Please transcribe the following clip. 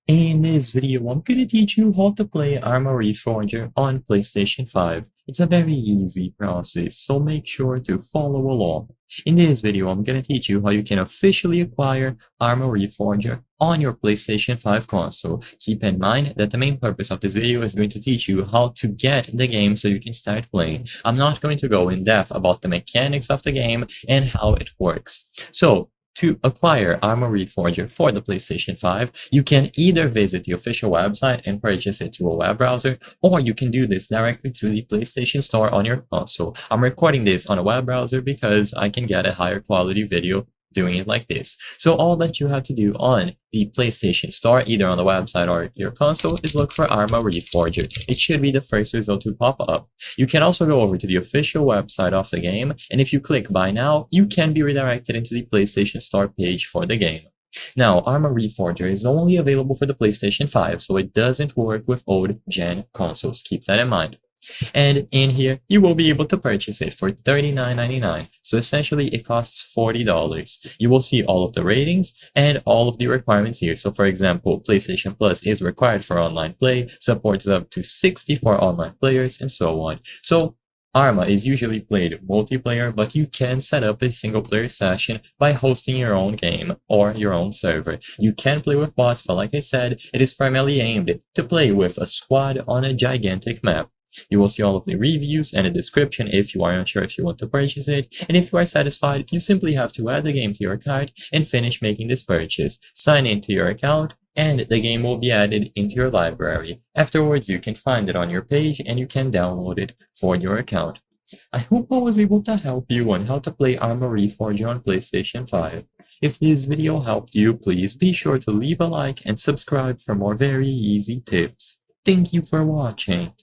In this video, I'm going to teach you how to play Arma Reforger on PlayStation 5. It's a very easy process, so make sure to follow along. In this video, I'm going to teach you how you can officially acquire Arma Reforger on your PlayStation 5 console. Keep in mind that the main purpose of this video is going to teach you how to get the game so you can start playing. I'm not going to go in depth about the mechanics of the game and how it works. So, to acquire Arma Reforger for the PlayStation 5, you can either visit the official website and purchase it through a web browser, or you can do this directly through the PlayStation Store on your console. I'm recording this on a web browser because I can get a higher quality video doing it like this. So all that you have to do on the PlayStation Store, either on the website or your console, is look for Arma Reforger. It should be the first result to pop up. You can also go over to the official website of the game, and if you click Buy Now, you can be redirected into the PlayStation Store page for the game. Now, Arma Reforger is only available for the PlayStation 5, so it doesn't work with old-gen consoles. Keep that in mind. And in here, you will be able to purchase it for $39.99. So essentially, it costs $40. You will see all of the ratings and all of the requirements here. So for example, PlayStation Plus is required for online play, supports up to 64 online players, and so on. So Arma is usually played multiplayer, but you can set up a single-player session by hosting your own game or your own server. You can play with bots, but like I said, it is primarily aimed to play with a squad on a gigantic map. You will see all of the reviews and a description if you are unsure if you want to purchase it, and if you are satisfied, you simply have to add the game to your cart and finish making this purchase. Sign into your account, and the game will be added into your library. Afterwards, you can find it on your page and you can download it for your account. I hope I was able to help you on how to play Arma Reforger on PlayStation 5. If this video helped you, please be sure to leave a like and subscribe for more very easy tips. Thank you for watching.